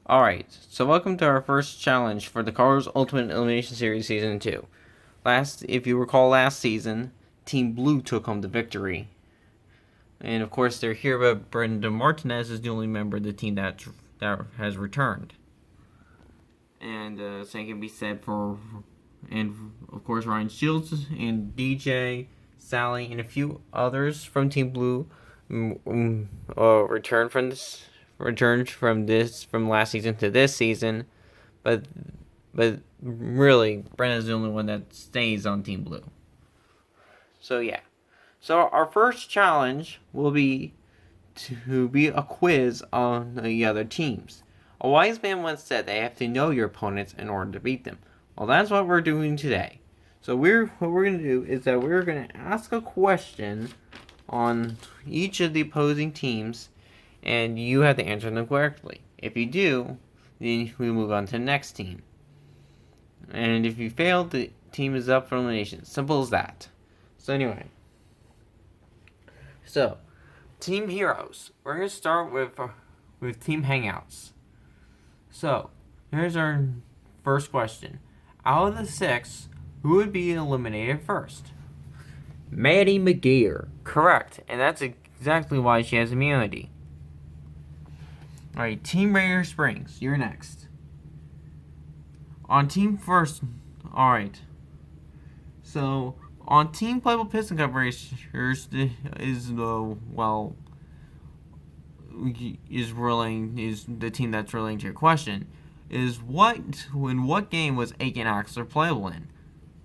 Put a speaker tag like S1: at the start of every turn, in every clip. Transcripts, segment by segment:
S1: Alright, so welcome to our first challenge for the Cars Ultimate Elimination Series Season 2. If you recall last season, Team Blue took home the victory. And of course, they're here, but Brendan Martinez is the only member of the team that has returned. And same can be said for, and of course, Ryan Shields and DJ, Sally, and a few others from Team Blue returned from last season to this season, but really, Brenna's the only one that stays on Team Blue. So yeah, so our first challenge will be a quiz on the other teams. A wise man once said that you have to know your opponents in order to beat them. Well, that's what we're doing today. So what we're going to do is that we're going to ask a question on each of the opposing teams, and you have to answer them correctly. If you do, then we move on to the next team. And if you fail, the team is up for elimination. Simple as that. So anyway. So, Team Heroes. We're going to start with Team Hangouts. So, here's our first question. Out of the 6, who would be eliminated first? Maddie McGear. Correct. And that's exactly why she has immunity. Alright, Team Raider Springs. You're next. On Team First. Alright. So, on Team Playable Piston Cup Racers is the team that's relating to your question. In what game was Aiken Axler playable in?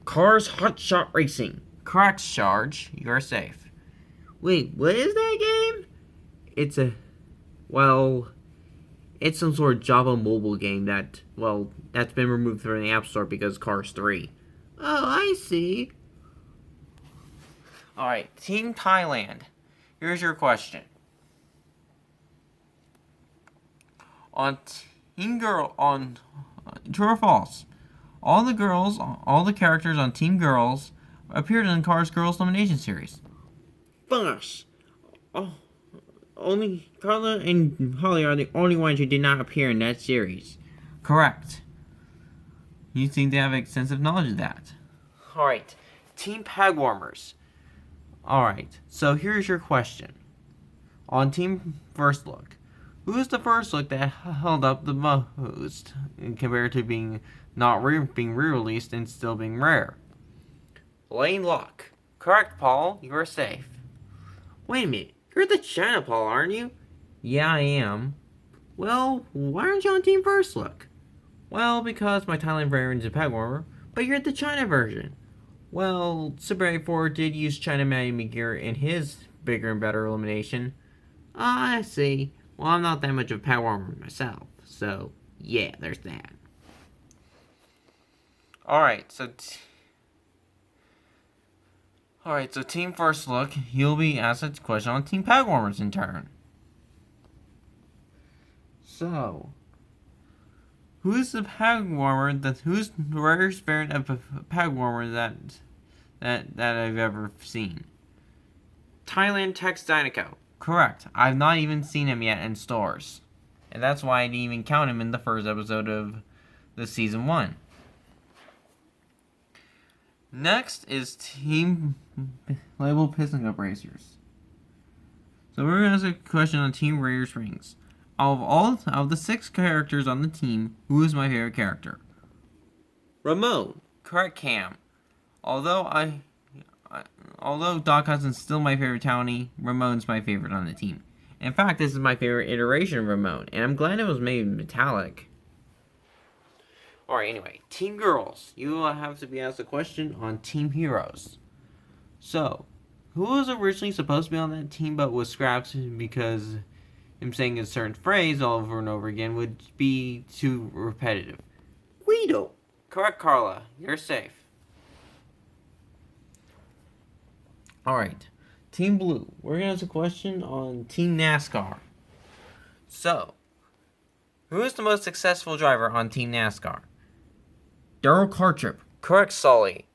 S1: Cars Hot Shot Racing. Correct, Charge. You're safe. Wait, what is that game? It's some sort of Java mobile game that's been removed from the App Store because Cars 3. Oh, I see. Alright, Team Thailand. Here's your question. On True or False, all the characters on Team Girls appeared in Cars Girls Elimination Series. False. Oh, only Carla and Holly are the only ones who did not appear in that series. Correct. You seem to have extensive knowledge of that. Alright, Team Peg Warmers. Alright, so here's your question. On Team First Look, who is the first look that held up the most compared to being re-released and still being rare? Lane Locke. Correct, Paul. You are safe. Wait a minute. You're the China Paul, aren't you? Yeah, I am. Well, why aren't you on Team First Look? Well, because my Thailand variant is a peg warmer, but you're the China version. Well, Super 84 did use China Maddie McGear in his bigger and better elimination. I see. Well, I'm not that much of a peg warmer myself, so yeah, there's that. Alright, so Team First Look, you'll be asked a question on Team Peg Warmers in turn. So, who's the peg warmer who's the rarest variant of a peg warmer that I've ever seen? Thailand Tex Dynaco. Correct. I've not even seen him yet in stores. And that's why I didn't even count him in the first episode of the season 1. Next is Team Label Piston Cup Racers. So we're going to ask a question on Team Raider Springs. Out of the 6 characters on the team, who is my favorite character? Ramon. Correct, Cam. Although Doc Hudson's still my favorite townie, Ramon's my favorite on the team. In fact, this is my favorite iteration of Ramon, and I'm glad it was made metallic. Alright, anyway, Team Girls. You will have to be asked a question on Team Heroes. So, who was originally supposed to be on that team but was scrapped because him saying a certain phrase over and over again would be too repetitive? Guido. Correct, Carla. You're safe. Alright, Team Blue. We're going to ask a question on Team NASCAR. So, who is the most successful driver on Team NASCAR? Daryl Cartrip. Correct, Sully.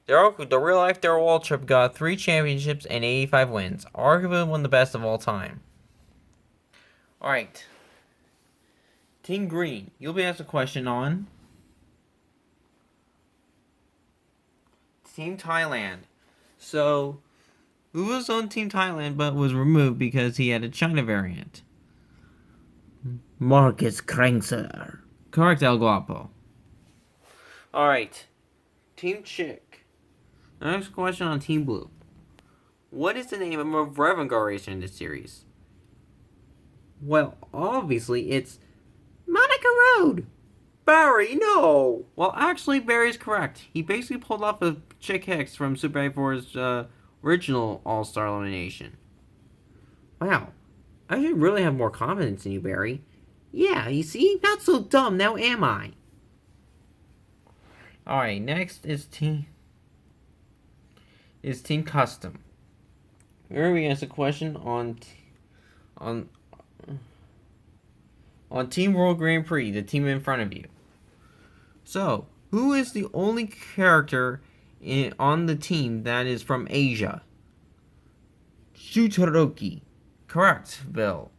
S1: The real-life Daryl Waltrip got 3 championships and 85 wins. Arguably one of the best of all time. Alright. Team Green, you'll be asked a question on Team Thailand. So, who was on Team Thailand but was removed because he had a China variant? Marcus Kranzer. Correct, El Guapo. Alright, Team Chick. Next question on Team Blue. What is the name of a Revengar racer in this series? Well, obviously it's Monica Road. Barry, no! Well, actually, Barry's correct. He basically pulled off a Chick Hicks from Super 84's original All-Star Elimination. Wow, I should really have more confidence in you, Barry. Yeah, you see? Not so dumb, now am I? Alright, next is Team Custom. Here we ask a question on Team World Grand Prix, the team in front of you. So, who is the only character on the team that is from Asia? Shutoroki. Correct, Bill.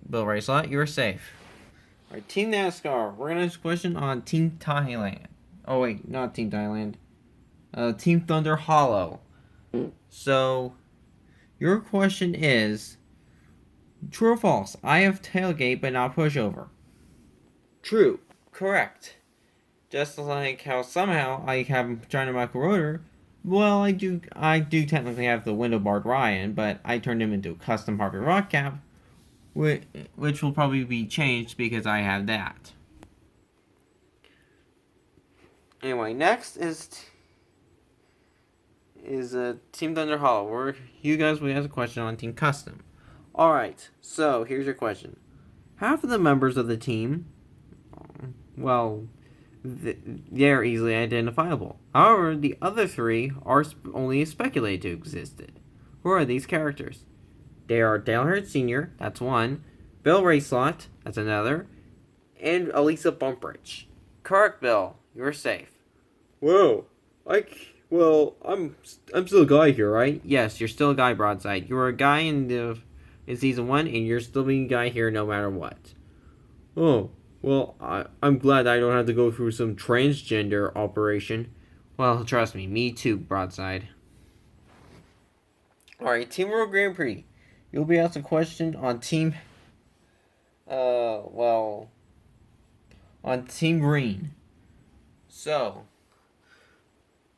S1: Bill Racelot, you're safe. Alright, Team NASCAR. We're gonna ask a question on Team Thailand. Oh wait, not Team Thailand. Team Thunder Hollow. So, your question is, true or false? I have tailgate but not pushover. True. Correct. Just like how somehow I have China Michael Rotor. Well, I do technically have the window barred Ryan, but I turned him into a custom Harvey Rock Cap, which will probably be changed because I have that. Anyway, next is Team Thunder Hollow, where you guys will ask a question on Team Custom. Alright, so here's your question. Half of the members of the team, well, they're easily identifiable. However, the other three are only speculated to exist. Who are these characters? They are Dale Hurd Sr., that's one, Bill Racelot, that's another, and Elisa Bumpridge. Correct, Bill. You're safe. Whoa. I'm still a guy here, right? Yes, you're still a guy, Broadside. You were a guy in season 1, and you're still being a guy here no matter what. Oh, well, I'm glad I don't have to go through some transgender operation. Well, trust me too, Broadside. Alright, Team World Grand Prix. You'll be asked a question on Team Team Green. So,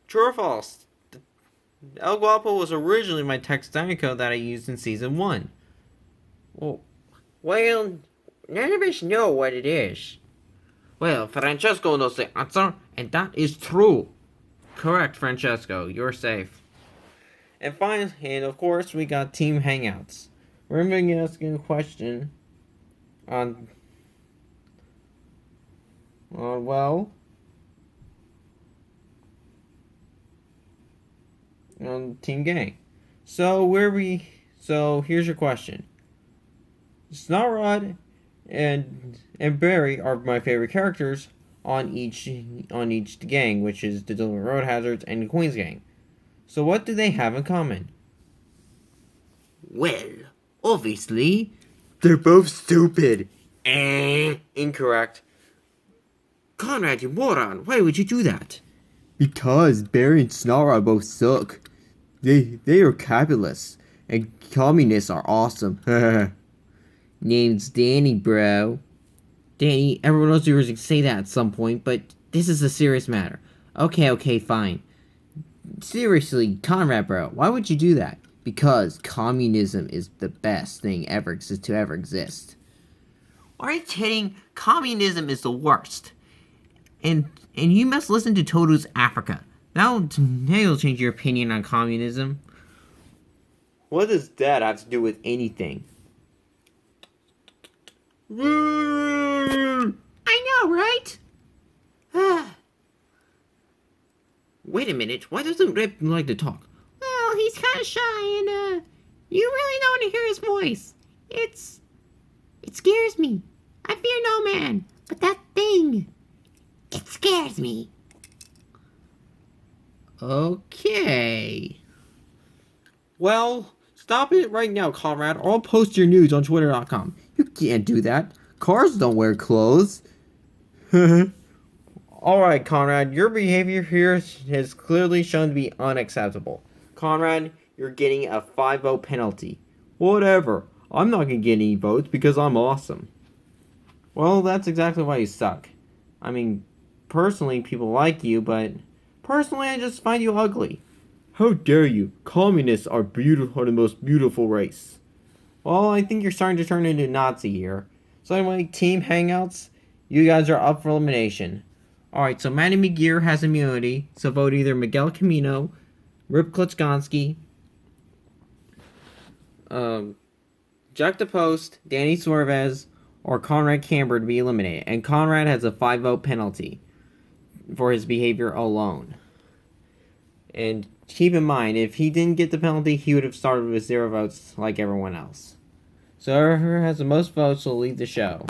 S1: true or false? El Guapo was originally my text Dynamo that I used in Season 1. Well, none of us know what it is. Well, Francesco knows the answer, and that is true. Correct, Francesco. You're safe. And finally, and of course, we got Team Hangouts. We're going to be asking a question on Team Gang. So here's your question. Snarrod and Barry are my favorite characters on each gang, which is the Dillon Road Hazards and the Queen's Gang. So what do they have in common? Well, obviously, they're both stupid. Incorrect. Conrad, you moron! Why would you do that? Because Barry and Snarrod both suck. They are capitalists, and communists are awesome. Name's Danny, bro. Danny, everyone knows you were going to say that at some point, but this is a serious matter. Okay, fine. Seriously, Conrad, bro, why would you do that? Because communism is the best thing to ever exist. Are you kidding? Communism is the worst. And you must listen to Toto's Africa. That'll change your opinion on communism. What does that have to do with anything? I know, right? Wait a minute, why doesn't Rip like to talk? Well, he's kind of shy, and you really don't want to hear his voice. It scares me. I fear no man, but that thing, it scares me. Okay. Well, stop it right now, Conrad, or I'll post your news on Twitter.com. You can't do that.
S2: Cars don't wear clothes.
S1: Alright, Conrad, your behavior here has clearly shown to be unacceptable. Conrad, you're getting a 5-vote penalty. Whatever. I'm not gonna get any votes because I'm awesome. Well, that's exactly why you suck. I mean, personally, people like you, but personally, I just find you ugly. How dare you? Communists are beautiful, are the most beautiful race. Well, I think you're starting to turn into a Nazi here. So anyway, team hangouts, you guys are up for elimination. Alright, so Manny McGear has immunity, so vote either Miguel Camino, Rip Klitschkonski, Jack DePost, Danny Suarez, or Conrad Camber to be eliminated. And Conrad has a 5-vote penalty for his behavior alone. And keep in mind, if he didn't get the penalty, he would have started with 0 votes like everyone else. So whoever has the most votes will lead the show.